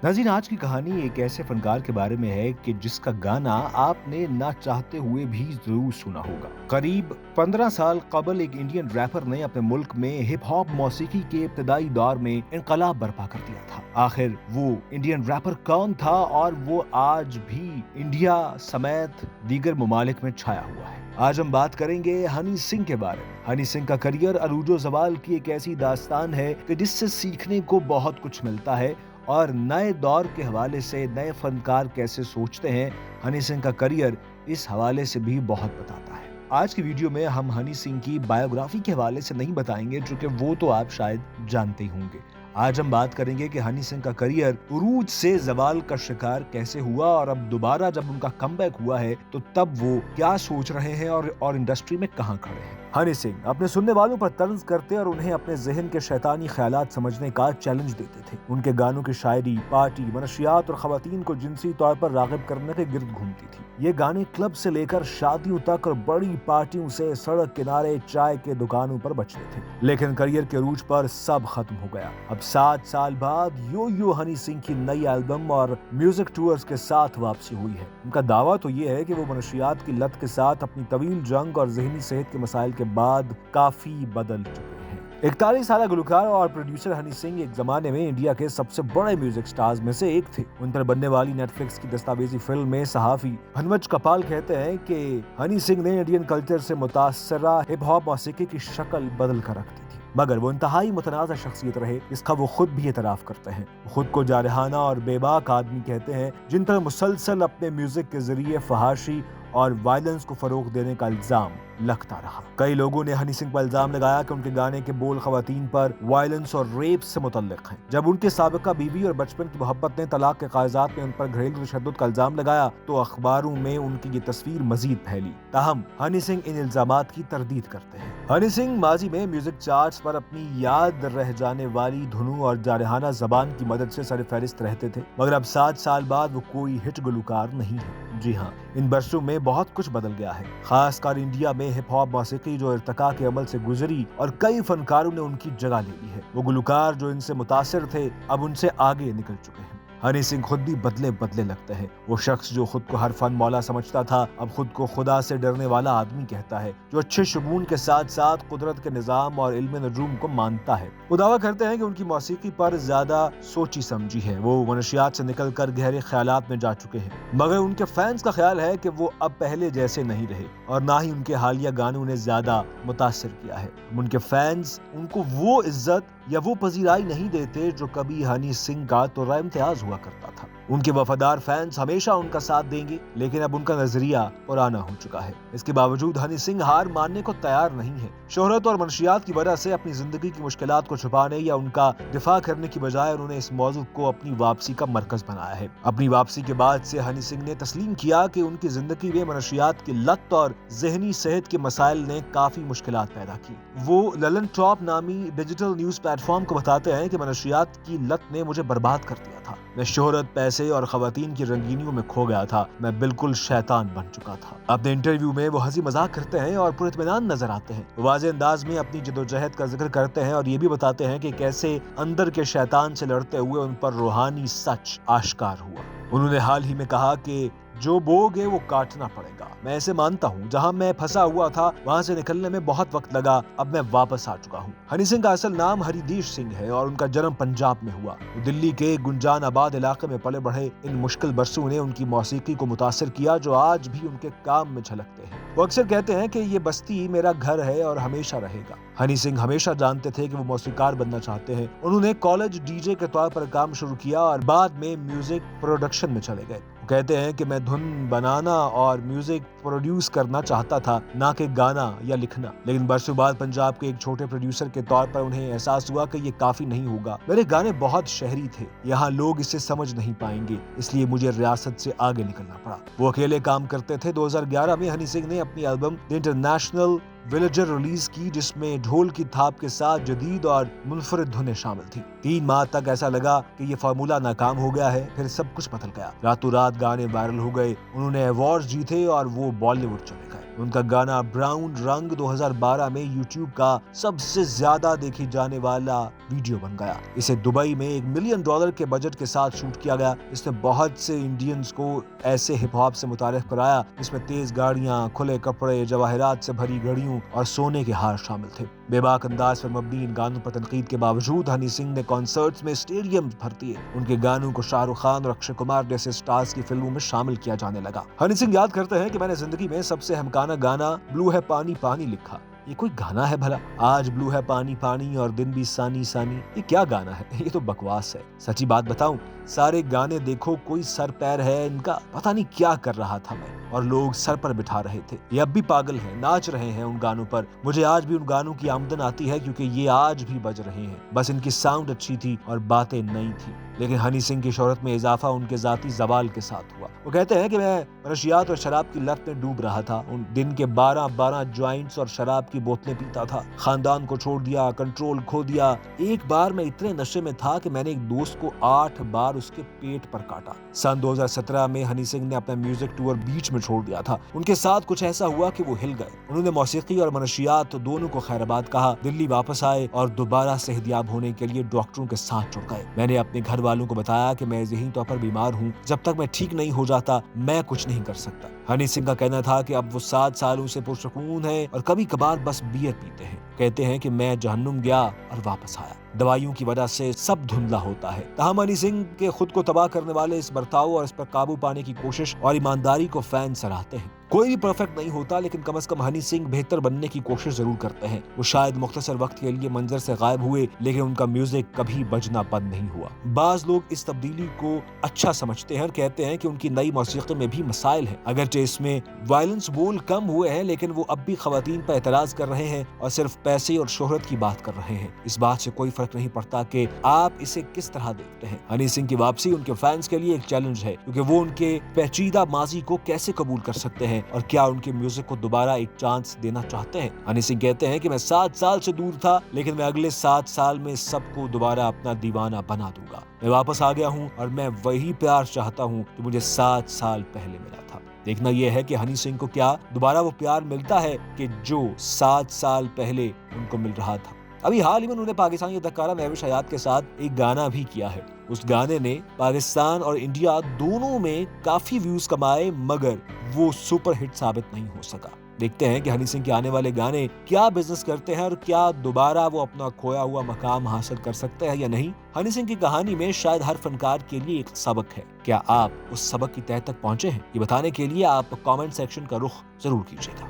नाज़रीन, आज की कहानी एक ऐसे फनकार के बारे में है कि जिसका गाना आपने ना चाहते हुए भी जरूर सुना होगा। करीब 15 साल कबल एक इंडियन रैपर ने अपने मुल्क में हिप हॉप मौसीकी के इब्तदाई दौर में इनकलाब बर्पा कर दिया था। आखिर वो इंडियन रैपर कौन था और वो आज भी इंडिया समेत दीगर ममालिक में छाया हुआ है। आज हम बात करेंगे हनी सिंह के बारे में। हनी सिंह का करियर अरूजो जवाल की एक ऐसी दास्तान है कि जिससे सीखने को बहुत कुछ मिलता है और नए दौर के हवाले से नए फनकार कैसे सोचते हैं, हनी सिंह का करियर इस हवाले से भी बहुत बताता है। आज की वीडियो में हम हनी सिंह की बायोग्राफी के हवाले से नहीं बताएंगे, क्योंकि वो तो आप शायद जानते ही होंगे। आज हम बात करेंगे कि हनी सिंह का करियर उरूज से जवाल का शिकार कैसे हुआ और अब दोबारा जब उनका कमबैक हुआ है तो तब वो क्या सोच रहे हैं और इंडस्ट्री में कहां खड़े हैं। हनी सिंह अपने सुनने वालों पर तर्ज करते और उन्हें अपने जहन के शैतानी ख्यालात समझने का चैलेंज देते थे। उनके गानों की शायरी, पार्टी, मनशियात और खवातीन को जिनसी तौर पर राग़िब करने के गिर्द घूमती थी। ये गाने क्लब से लेकर शादियों तक और बड़ी पार्टियों से सड़क किनारे चाय के दुकानों पर बजते थे। लेकिन करियर के अरूज पर सब खत्म हो गया। अब 7 साल बाद यो हनी सिंह की नई एल्बम और म्यूजिक टूर्स के साथ वापसी हुई है। उनका दावा तो ये है कि वो मनशियात की लत के साथ अपनी तवील जंग और ज़हनी सेहत के मसाइल के बाद काफी बदल चुके हैं। 41 साल गुलकार और प्रोड्यूसर हनी सिंह एक जमाने में इंडिया के सबसे बड़े म्यूजिक स्टार्स में से एक थे। उन पर बनने वाली नेटफ्लिक्स की दस्तावेजी फिल्म में सहाफी हनवज कपाल कहते हैं कि हनी सिंह ने इंडियन कल्चर से मुतासरा हिप हॉप मौसीकी की शक्ल बदल कर रख दी थी, मगर वो इंतहाई मुतनाज़ा शख्सियत रहे, इसका वो खुद भी एतराफ़ करते हैं। खुद को जारहाना और बेबाक आदमी कहते हैं, जिन पर मुसलसल अपने म्यूजिक के जरिए फहाशी और वायलेंस को फरोग देने का इल्जाम लगता रहा। कई लोगों ने हनी सिंह पर इल्जाम लगाया कि उनके गाने के बोल खवातीन पर वायलेंस और रेप से मुतल्लिक हैं। जब उनके साबिका बीवी और बचपन की मोहब्बत ने तलाक के कागजात में उन पर घरेलू तशद्दुद का इल्जाम लगाया तो अखबारों में उनकी ये तस्वीर मजीद फैली। ताहम हनी सिंह इन इल्जामात की तरदीद करते हैं। हनी सिंह माजी में म्यूजिक चार्ट्स पर अपनी याद रह जाने वाली धुनों और जारहाना जबान की मदद से सरफहरिस्त रहते थे, मगर अब 7 साल बाद वो कोई हिट गुलकार नहीं है। जी हाँ, इन बरसों में बहुत कुछ बदल गया है, खासकर इंडिया में हिप हॉप मौसीकी जो इर्तिका के अमल से गुजरी और कई फनकारों ने उनकी जगह ले ली है। वो गुलकार जो इनसे मुतासिर थे अब उनसे आगे निकल चुके हैं। हनी सिंह खुद भी बदले बदले लगते हैं। वो शख्स जो खुद को हर फन मौला समझता था अब खुद को खुदा से डरने वाला आदमी कहता है, जो अच्छे शुगून के साथ साथ कुदरत के निजाम और इल्म नजूम को मानता है। वो दावा करते हैं कि उनकी मौसीकी पर ज्यादा सोची समझी है, वो मनशियात से निकलकर गहरे ख्यालात में जा चुके हैं, मगर उनके फैंस का ख्याल है कि वो अब पहले जैसे नहीं रहे और ना ही उनके हालिया गानों ने ज्यादा मुतासिर किया है। उनके फैंस उनको वो इज्जत या वो पजीराई नहीं देते जो कभी हनी सिंह का तोरा इम्तियाज हुआ करता था। उनके वफादार फैंस हमेशा उनका साथ देंगे, लेकिन अब उनका नजरिया पुराना हो चुका है। इसके बावजूद हनी सिंह हार मानने को तैयार नहीं है। शोहरत और मनशियात की वजह से अपनी जिंदगी की मुश्किलात को छुपाने या उनका दिफा करने की बजाय उन्होंने इस मौजू को अपनी वापसी का मरकज बनाया है। अपनी वापसी के बाद से हनी सिंह ने तस्लीम किया कि उनकी जिंदगी में मनशियात की लत और जहनी सेहत के मसाइल ने काफी मुश्किलात पैदा की। वो ललन टॉप नामी डिजिटल न्यूज प्लेटफॉर्म को बताते हैं कि मनशियात की लत ने मुझे बर्बाद कर दिया था। मैं शोहरत, पैसे और खवातीन की रंगीनियों में खो गया था। मैं बिल्कुल शैतान बन चुका था। अपने इंटरव्यू में वो हंसी मजाक करते हैं और पुरइत्मीनान नजर आते हैं। वाज़ेह अंदाज में अपनी जद्दोजहद का जिक्र करते हैं और ये भी बताते हैं कि कैसे अंदर के शैतान से लड़ते हुए उन पर रूहानी सच आश्कार हुआ। उन्होंने हाल ही में कहा कि जो बोगे वो काटना पड़ेगा। मैं ऐसे मानता हूँ, जहाँ मैं फंसा हुआ था वहाँ से निकलने में बहुत वक्त लगा, अब मैं वापस आ चुका हूँ। हनी सिंह का असल नाम हरिदेश सिंह है और उनका जन्म पंजाब में हुआ। वो दिल्ली के गुंजान आबाद इलाके में पले बढ़े। इन मुश्किल बरसों ने उनकी मौसीकी को मुतासिर किया जो आज भी उनके काम में झलकते हैं। वो अक्सर कहते हैं कि ये बस्ती मेरा घर है और हमेशा रहेगा। हनी सिंह हमेशा जानते थे कि वो मौसीकार बनना चाहते हैं। उन्होंने कॉलेज डीजे के तौर पर काम शुरू किया और बाद में म्यूजिक प्रोडक्शन में चले गए। वो कहते हैं कि मैं धुन बनाना और म्यूजिक प्रोड्यूस करना चाहता था, ना कि गाना या लिखना। लेकिन बरसों बाद पंजाब के एक छोटे प्रोड्यूसर के तौर पर उन्हें एहसास हुआ कि ये काफी नहीं होगा। मेरे गाने बहुत शहरी थे, यहाँ लोग इसे समझ नहीं पाएंगे, इसलिए मुझे रियासत से आगे निकलना पड़ा। वो अकेले काम करते थे। 2011 में हनी सिंह ने अपनी album the international villager release की, जिसमें ढोल की थाप के साथ जदीद और मुनफरिद धुनें शामिल थी। 3 माह तक ऐसा लगा कि ये फार्मूला नाकाम हो गया है, फिर सब कुछ बदल गया। रातों रात गाने वायरल हो गए, उन्होंने अवार्ड जीते और वो बॉलीवुड चले गए। उनका गाना ब्राउन रंग 2012 में यूट्यूब का सबसे ज्यादा देखी जाने वाला वीडियो बन गया। इसे दुबई में $1 मिलियन के बजट के साथ शूट किया गया। इसने बहुत से इंडियंस को ऐसे हिप हॉप से मुतारिफ कराया जिसमें तेज गाड़ियां, खुले कपड़े, जवाहरात से भरी घड़ियों और सोने के हार शामिल थे। बेबाक अंदाज पर मबनी इन गानों पर तनकीद के बावजूद हनी सिंह ने कॉन्सर्ट्स में स्टेडियम भर दिए। उनके गानों को शाहरुख खान और अक्षय कुमार जैसे स्टार्स की फिल्मों में शामिल किया जाने लगा। हनी सिंह याद करते हैं कि मैंने जिंदगी में सबसे हमकाना गाना ब्लू है पानी पानी लिखा। ये कोई गाना है भला? आज ब्लू है पानी पानी और दिन भी सानी सानी, ये क्या गाना है? ये तो बकवास है। सच्ची बात बताऊं, सारे गाने देखो कोई सर पैर है इनका। पता नहीं क्या कर रहा था मैं, और लोग सर पर बिठा रहे थे। ये अब भी पागल हैं, नाच रहे हैं उन गानों पर। मुझे आज भी उन गानों की आमदन आती है क्योंकि ये आज भी बज रहे हैं। बस इनकी साउंड अच्छी थी और बातें नई थी। लेकिन हनी सिंह की शोहरत में इजाफा उनके जाती जवाल के साथ हुआ। वो कहते हैं कि मैं मनशियात और शराब की लत में डूब रहा था। उन दिन के 12 जॉइंट्स और शराब की बोतलें पीता था। खानदान को छोड़ दिया, कंट्रोल खो दिया। एक बार मैं इतने नशे में था कि मैंने एक दोस्त को 8 बार उसके पेट पर काटा। सन 2017 में हनी सिंह ने अपना म्यूजिक टूर बीच में छोड़ दिया था। उनके साथ कुछ ऐसा हुआ कि वो हिल गए। उन्होंने मौसीकी और मनशियात दोनों को खैराबाद कहा, दिल्ली वापस आए और दोबारा सेहतयाब होने के लिए डॉक्टरों के साथ जुड़ गए। मैंने अपने घर वालों को बताया कि मैं ज़हनी तौर पर बीमार हूँ, जब तक मैं ठीक नहीं हो जाता मैं कुछ नहीं कर सकता। हनी सिंह का कहना था कि अब वो 7 सालों से पुरसुकून है और कभी कभार बस बियर पीते हैं। कहते हैं कि मैं जहन्नुम गया और वापस आया। दवाइयों की वजह से सब धुंधला होता है। तहम हनी सिंह के खुद को तबाह करने वाले इस बर्ताव और इस पर काबू पाने की कोशिश और ईमानदारी को फैन सराहते हैं। कोई भी परफेक्ट नहीं होता, लेकिन कम से कम हनी सिंह बेहतर बनने की कोशिश जरूर करते हैं। वो शायद मुख्तसर वक्त के लिए मंजर से गायब हुए, लेकिन उनका म्यूजिक कभी बजना बंद नहीं हुआ। बाज लोग इस तब्दीली को अच्छा समझते हैं और कहते हैं कि उनकी नई मौसीकी में भी मसाइल हैं। अगरचे इसमें वायलेंस बोल कम हुए हैं, लेकिन वो अब भी खवातीन पर एतराज कर रहे हैं और सिर्फ पैसे और शोहरत की बात कर रहे हैं। इस बात से कोई फर्क नहीं पड़ता कि आप इसे किस तरह देखते हैं। हनी सिंह की वापसी उनके फैंस के लिए एक चैलेंज है, क्योंकि वो उनके पेचीदा माजी को कैसे कबूल कर सकते हैं और क्या उनके म्यूजिक को दोबारा एक चांस देना चाहते हैं। हनी सिंह कहते हैं कि मैं 7 साल से दूर था, लेकिन मैं अगले 7 साल में सबको दोबारा अपना दीवाना बना दूंगा। मैं वापस आ गया हूँ और मैं वही प्यार चाहता हूँ जो मुझे 7 साल पहले मिला था। देखना यह है कि हनी सिंह को क्या दोबारा वो प्यार मिलता है कि जो 7 साल पहले उनको मिल रहा था। अभी हाल ही में उन्होंने पाकिस्तानी अदाकारा महविश हयात के साथ एक गाना भी किया है। उस गाने ने पाकिस्तान और इंडिया दोनों में काफी व्यूज कमाए, मगर वो सुपर हिट साबित नहीं हो सका। देखते हैं कि हनी सिंह के आने वाले गाने क्या बिजनेस करते हैं और क्या दोबारा वो अपना खोया हुआ मकाम हासिल कर सकते हैं या नहीं। हनी सिंह की कहानी में शायद हर फनकार के लिए एक सबक है। क्या आप उस सबक की तह तक पहुंचे हैं? ये बताने के लिए आप कमेंट सेक्शन का रुख जरूर कीजिएगा।